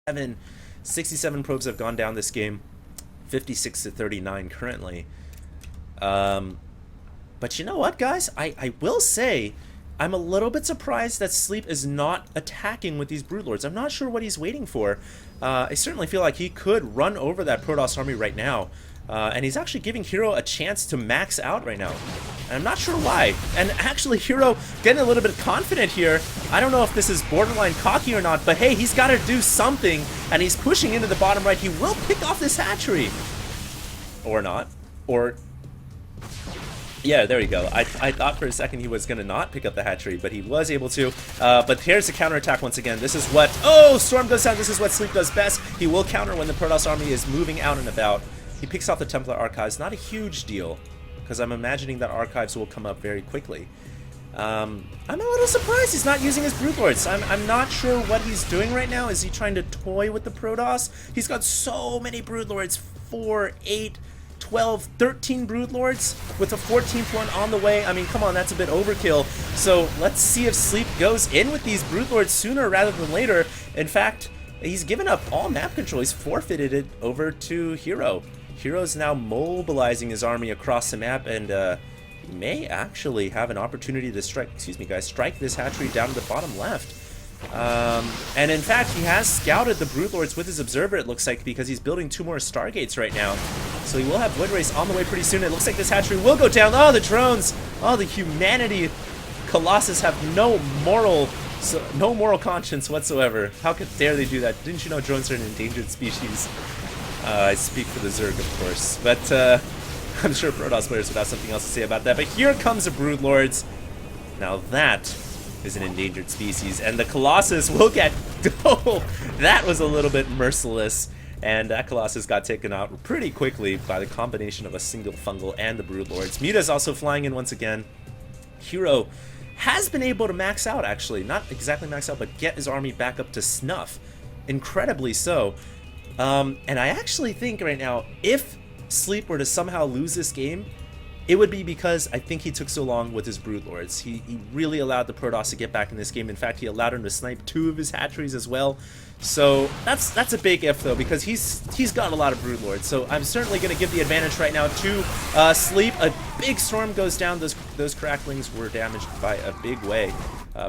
67 probes have gone down this game, 56 to 39 currently. But you know what, guys? I will say I'm a little bit surprised that Sleep is not attacking with these Broodlords. I'm not sure what he's waiting for. I certainly feel like he could run over that Protoss army right now. And he's actually giving HerO a chance to max out right now. And I'm not sure why. And actually, HerO getting a little bit confident here. I don't know if this is borderline cocky or not, but hey, he's got to do something. And he's pushing into the bottom right. He will pick off this hatchery. Or not. Or... yeah, there you go. I thought for a second he was going to not pick up the hatchery, but he was able to. But here's the counterattack once again. This is what... oh, Storm goes down. This is what Sleep does best. He will counter when the Protoss army is moving out and about. He picks off the Templar Archives. Not a huge deal, because I'm imagining that Archives will come up very quickly. I'm a little surprised he's not using his Broodlords. I'm not sure what he's doing right now. Is he trying to toy with the Protoss? He's got so many Broodlords. 4, 8, 12, 13 Broodlords with a 14th one on the way. I mean, come on, that's a bit overkill. So let's see if Sleep goes in with these Broodlords sooner rather than later. In fact, he's given up all map control. He's forfeited it over to HerO. HerO's now mobilizing his army across the map, and he may actually have an opportunity to strike, excuse me guys, strike this hatchery down to the bottom left. And in fact, he has scouted the Broodlords with his observer, it looks like, because he's building 2 more Stargates right now. So he will have Void Rays on the way pretty soon. It looks like this hatchery will go down. Oh, the drones! Oh, the humanity! Colossus have no moral conscience whatsoever. How could dare they do that? Didn't you know drones are an endangered species? I speak for the Zerg, of course, but I'm sure Protoss players would have something else to say about that. But here comes the Broodlords. Now that is an endangered species, and the Colossus will get... oh, that was a little bit merciless, and that Colossus got taken out pretty quickly by the combination of a single fungal and the Broodlords. Muta's also flying in once again. HerO has been able to max out, actually. Not exactly max out, but get his army back up to snuff. Incredibly so. And I actually think right now, if Sleep were to somehow lose this game, it would be because I think he took so long with his Broodlords. He really allowed the Protoss to get back in this game. In fact, he allowed him to snipe 2 of his hatcheries as well. So that's a big if, though, because he's got a lot of Broodlords. So I'm certainly going to give the advantage right now to Sleep. A big storm goes down. Those cracklings were damaged by a big way,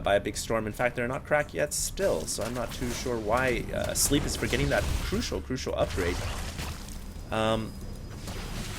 by a big storm. In fact, they're not cracked yet still, so I'm not too sure why Sleep is forgetting that crucial upgrade.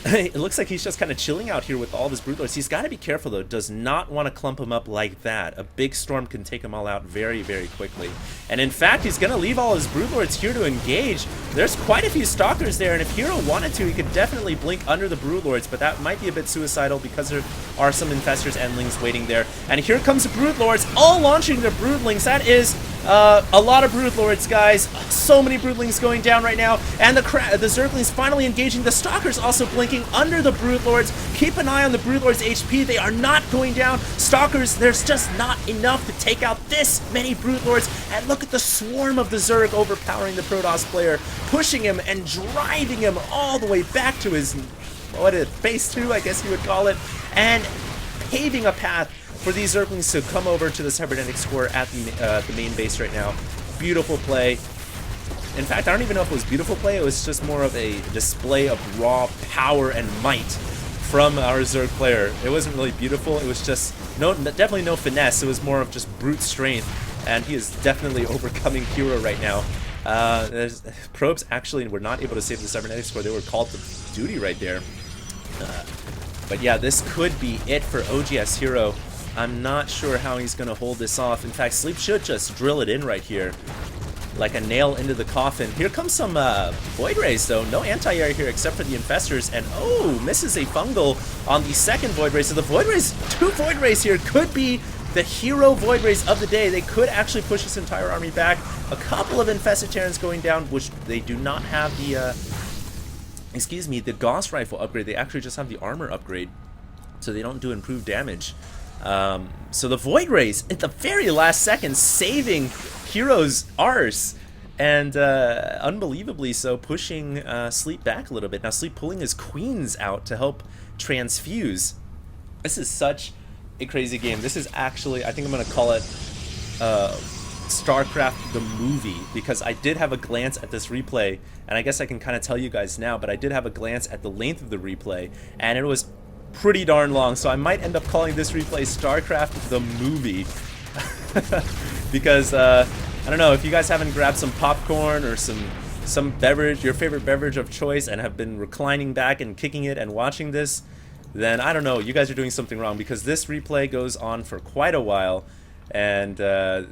It looks like he's just kind of chilling out here with all of his Broodlords. He's got to be careful, though. Does not want to clump them up like that. A big storm can take them all out very, very quickly. And in fact, he's going to leave all his Broodlords here to engage. There's quite a few Stalkers there, and if HerO wanted to, he could definitely blink under the Broodlords, but that might be a bit suicidal because there are some Infestors and Lings waiting there. And here comes the Broodlords, all launching their Broodlings. That is a lot of Broodlords, guys. So many Broodlings going down right now, and the Zerglings finally engaging. The Stalkers also blinking under the Broodlords. Keep an eye on the Broodlords' HP. They are not going down. Stalkers, there's just not enough to take out this many Broodlords. And look at the swarm of the Zerg overpowering the Protoss player, pushing him and driving him all the way back to his, phase 2, I guess you would call it, and paving a path for these Zerglings to come over to the cybernetic score at the main base right now. Beautiful play. In fact, I don't even know if it was beautiful play. It was just more of a display of raw power and might from our Zerg player. It wasn't really beautiful. It was just definitely no finesse. It was more of just brute strength, and he is definitely overcoming HerO right now. Probes actually were not able to save the cybernetic score. They were called to duty right there. But yeah, this could be it for OGS HerO. I'm not sure how he's going to hold this off. In fact, Sleep should just drill it in right here, like a nail into the coffin. Here comes some Void Rays, though. No anti-air here except for the Infestors. And, oh, misses a fungal on the second Void Ray. So the Void Rays, 2 Void Rays here, could be the HerO Void Rays of the day. They could actually push this entire army back. A couple of Infested Terrans going down, which they do not have the, the Gauss Rifle upgrade. They actually just have the armor upgrade, so they don't do improved damage. So the Void Rays at the very last second saving HerO's arse, and unbelievably so, pushing Sleep back a little bit. Now Sleep pulling his queens out to help transfuse. This is such a crazy game. This is actually, I think I'm going to call it StarCraft the movie, because I did have a glance at this replay, and I guess I can kind of tell you guys now, but I did have a glance at the length of the replay, and it was pretty darn long, so I might end up calling this replay StarCraft the movie. Because, I don't know, if you guys haven't grabbed some popcorn or some beverage, your favorite beverage of choice, and have been reclining back and kicking it and watching this, then I don't know, you guys are doing something wrong, because this replay goes on for quite a while. And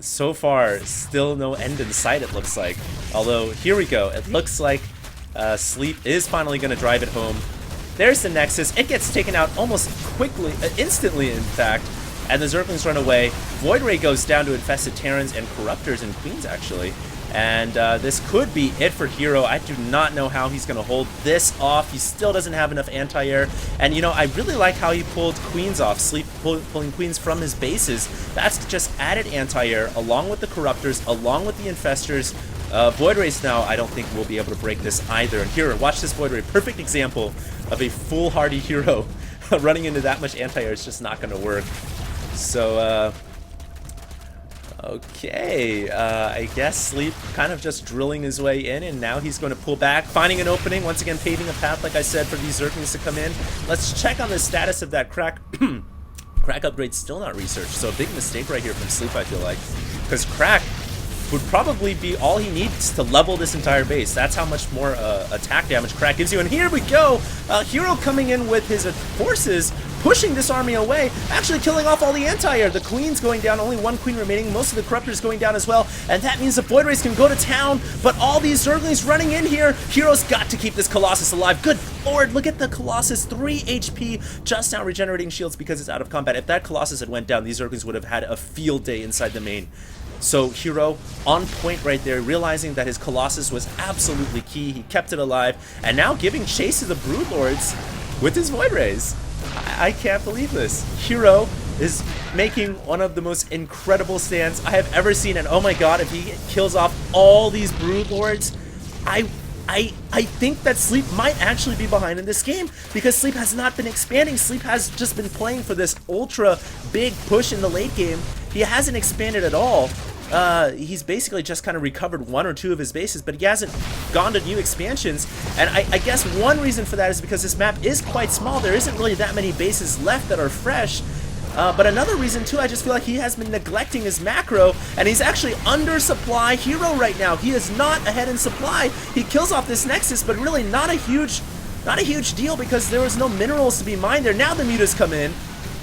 so far, still no end in sight, it looks like. Although, here we go. It looks like Sleep is finally going to drive it home. There's the Nexus. It gets taken out almost quickly, instantly, in fact. And the Zerglings run away. Void Ray goes down to Infested Terrans and Corruptors and Queens, actually. And this could be it for HerO. I do not know how he's going to hold this off. He still doesn't have enough anti-air. And, you know, I really like how he pulled Queens off, pulling Queens from his bases. That's just added anti-air, along with the Corruptors, along with the Infestors. Void Rays now, I don't think we'll be able to break this either. And here, watch this Void Ray. Perfect example of a foolhardy HerO. Running into that much anti-air is just not going to work. So, okay, I guess Sleep kind of just drilling his way in, and now he's going to pull back, finding an opening, once again paving a path, like I said, for these Zerglings to come in. Let's check on the status of that crack. Crack upgrade still not researched, so a big mistake right here from Sleep, I feel like. Because Crack would probably be all he needs to level this entire base. That's how much more attack damage Crack gives you. And here we go! HerO coming in with his forces, pushing this army away, actually killing off all the anti-air. The Queen's going down, only one Queen remaining, most of the Corruptors going down as well, and that means the Void Rays can go to town, but all these Zerglings running in here. HerO's got to keep this Colossus alive. Good lord, look at the Colossus, 3 HP, just now regenerating shields because it's out of combat. If that Colossus had went down, these Zerglings would have had a field day inside the main. So HerO on point right there, realizing that his Colossus was absolutely key. He kept it alive, and now giving chase to the Broodlords with his Void Rays. I can't believe this. HerO is making one of the most incredible stands I have ever seen, and oh my god, if he kills off all these Broodlords, I think that Sleep might actually be behind in this game, because Sleep has not been expanding. Sleep has just been playing for this ultra big push in the late game. He hasn't expanded at all. He's basically just kind of recovered 1 or 2 of his bases, but he hasn't gone to new expansions. And I guess one reason for that is because this map is quite small. There isn't really that many bases left that are fresh. But another reason too, I just feel like he has been neglecting his macro, and he's actually under supply HerO right now. He is not ahead in supply. He kills off this Nexus, but really not a huge deal, because there was no minerals to be mined there. Now the mutas come in.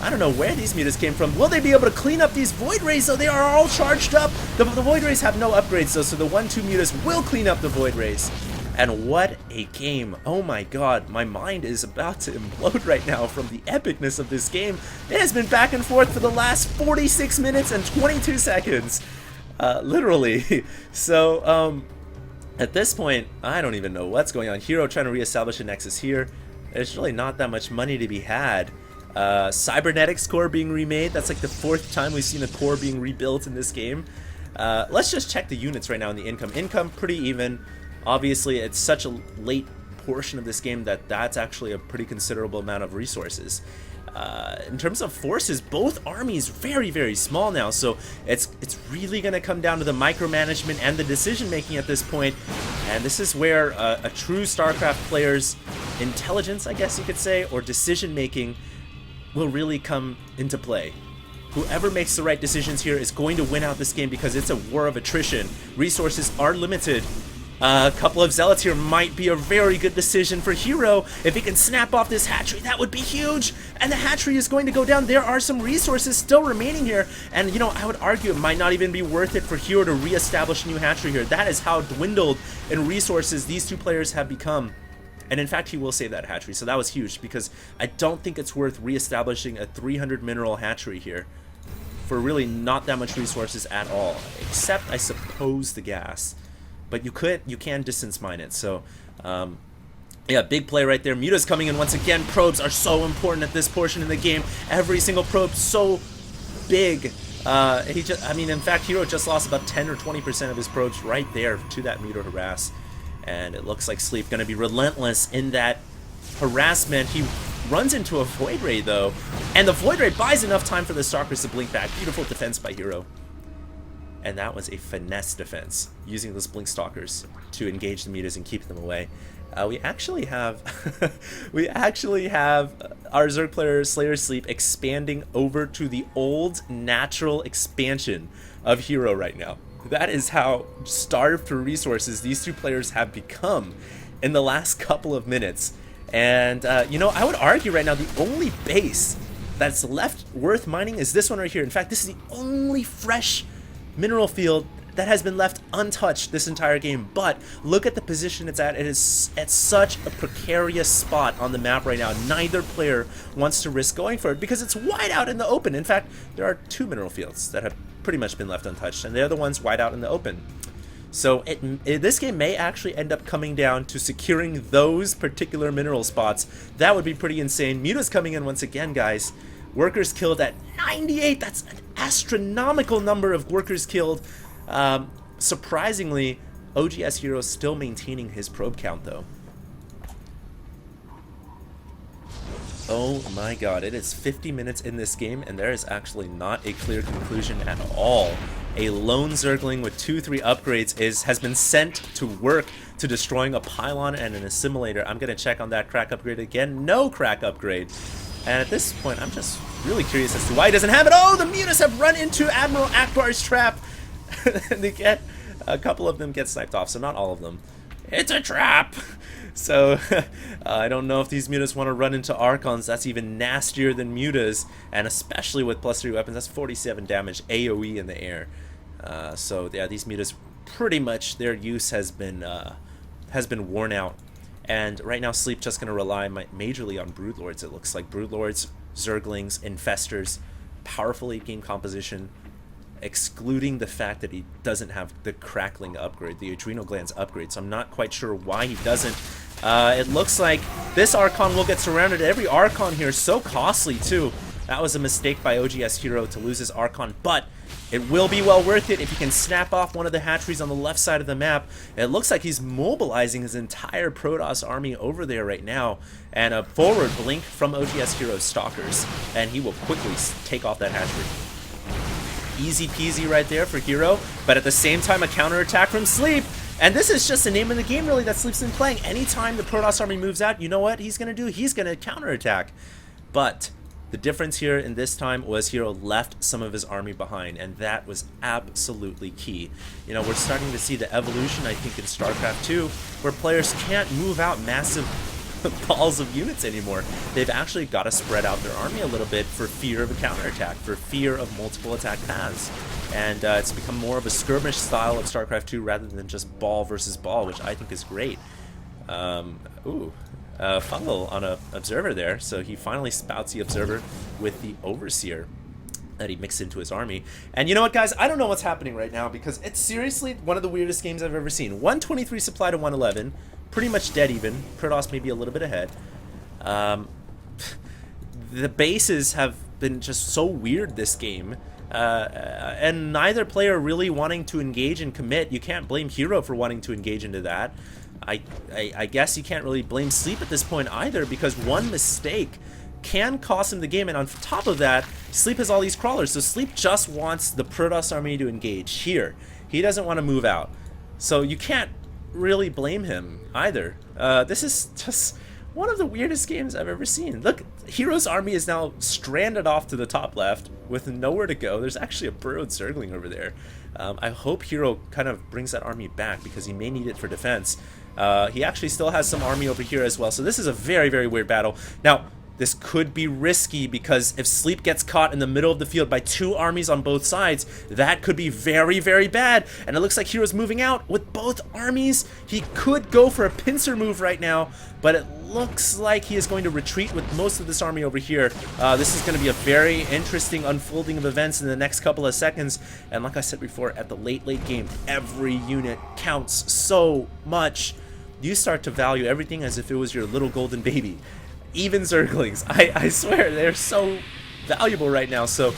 I don't know where these mutas came from. Will they be able to clean up these Void Rays? So they are all charged up. The Void Rays have no upgrades though, so the 1-2 mutas will clean up the Void Rays. And what a game. Oh my god, my mind is about to implode right now from the epicness of this game. It has been back and forth for the last 46 minutes and 22 seconds. Literally. So, at this point, I don't even know what's going on. HerO trying to reestablish a Nexus here. There's really not that much money to be had. Cybernetics core being remade. That's like the 4th time we've seen a core being rebuilt in this game. Let's just check the units right now in the income. Income pretty even. Obviously, it's such a late portion of this game that that's actually a pretty considerable amount of resources. In terms of forces, both armies very, very small now, so it's really going to come down to the micromanagement and the decision making at this point. And this is where a true StarCraft player's intelligence, I guess you could say, or decision making will really come into play. Whoever makes the right decisions here is going to win out this game, because it's a war of attrition. Resources are limited. A couple of Zealots here might be a very good decision for HerO. If he can snap off this hatchery, that would be huge. And the hatchery is going to go down. There are some resources still remaining here. And, you know, I would argue it might not even be worth it for HerO to reestablish a new hatchery here. That is how dwindled in resources these two players have become. And in fact, he will save that hatchery. So that was huge, because I don't think it's worth reestablishing a 300 mineral hatchery here for really not that much resources at all. Except, I suppose, the gas. But you can distance mine it. So, yeah, big play right there. Muta's coming in once again. Probes are so important at this portion in the game. Every single probe so big. I mean, in fact, HerO just lost about 10 or 20% of his probes right there to that Muta harass. And it looks like Sleep going to be relentless in that harassment. He runs into a Void Ray, though. And the Void Ray buys enough time for the Stalkers to blink back. Beautiful defense by HerO. and that was a finesse defense, using those Blink Stalkers to engage the mutas and keep them away. We actually have our Zerg player Slayer Sleep expanding over to the old natural expansion of HerO right now. That is how starved for resources these two players have become in the last couple of minutes. And you know, I would argue right now the only base that's left worth mining is this one right here. In fact, this is the only fresh mineral field that has been left untouched this entire game. But look at the position it's at. It is at such a precarious spot on the map right now. Neither player wants to risk going for it because it's wide out in the open. In fact, there are 2 mineral fields that have pretty much been left untouched, and they're the ones wide out in the open. So this game may actually end up coming down to securing those particular mineral spots. That would be pretty insane. Muta's coming in once again, guys. Workers killed at 98. That's an astronomical number of workers killed. Surprisingly, OGS HerO still maintaining his probe count, though. Oh my god, it is 50 minutes in this game, and there is actually not a clear conclusion at all. A lone Zergling with 2-3 upgrades has been sent to work to destroying a pylon and an assimilator. I'm going to check on that crack upgrade again. No crack upgrade. And at this point, I'm just really curious as to why he doesn't have it. Oh, the mutas have run into Admiral Akbar's trap. And they get a couple of them get sniped off, so not all of them. It's a trap. So I don't know if these mutas want to run into Archons. That's even nastier than mutas, and especially with +3 weapons, that's 47 damage AoE in the air. So yeah, these mutas pretty much their use has been worn out. And right now, Sleep just going to rely majorly on Broodlords. It looks like Broodlords, Zerglings, Infestors, powerful late game composition, excluding the fact that he doesn't have the Crackling upgrade, the Adrenal Glands upgrade. So I'm not quite sure why he doesn't. It looks like this Archon will get surrounded. Every Archon here is so costly too. That was a mistake by OGS HerO to lose his Archon, but it will be well worth it if he can snap off one of the hatcheries on the left side of the map. It looks like he's mobilizing his entire Protoss army over there right now, and a forward blink from OGS HerO's Stalkers, and he will quickly take off that hatchery. Easy peasy right there for HerO, but at the same time a counterattack from Sleep. And this is just the name of the game really that Sleep's been playing. Anytime the Protoss army moves out, you know what he's going to do? He's going to counterattack. But the difference here in this time was HerO left some of his army behind, and that was absolutely key. You know, we're starting to see the evolution, I think, in StarCraft 2, where players can't move out massive balls of units anymore. They've actually got to spread out their army a little bit for fear of a counterattack, for fear of multiple attack paths. And it's become more of a skirmish style of StarCraft 2 rather than just ball versus ball, which I think is great. Fungal on a Observer there, so he finally spouts the Observer with the Overseer that he mixed into his army. And you know what, guys? I don't know what's happening right now because it's seriously one of the weirdest games I've ever seen. 123 supply to 111. Pretty much dead even. Protoss maybe a little bit ahead. The bases have been just so weird this game. And neither player really wanting to engage and commit. You can't blame HerO for wanting to engage into that. I guess you can't really blame Sleep at this point either, because one mistake can cost him the game, and on top of that, Sleep has all these crawlers, so Sleep just wants the Protoss army to engage here. He doesn't want to move out. So you can't really blame him either. This is just one of the weirdest games I've ever seen. Look, HerO's army is now stranded off to the top left with nowhere to go. There's actually a burrowed Zergling over there. I hope HerO kind of brings that army back because he may need it for defense. He actually still has some army over here as well, so this is a very, very weird battle. Now, this could be risky because if Sleep gets caught in the middle of the field by 2 armies on both sides, that could be very, very bad. And it looks like HerO's moving out with both armies. He could go for a pincer move right now, but it looks like he is going to retreat with most of this army over here. This is going to be a very interesting unfolding of events in the next couple of seconds. And like I said before, at the late game, every unit counts so much. You start to value everything as if it was your little golden baby. Even Zerglings, I swear, they're so valuable right now. So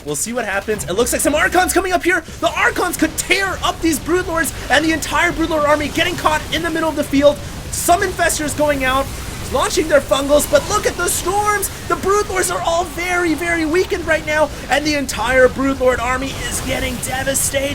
we'll see what happens. It looks like some Archons coming up here. The Archons could tear up these Broodlords, and the entire Broodlord army getting caught in the middle of the field. Some Infestors going out, launching their Fungals, but look at the storms. The Broodlords are all very, very weakened right now, and the entire Broodlord army is getting devastated.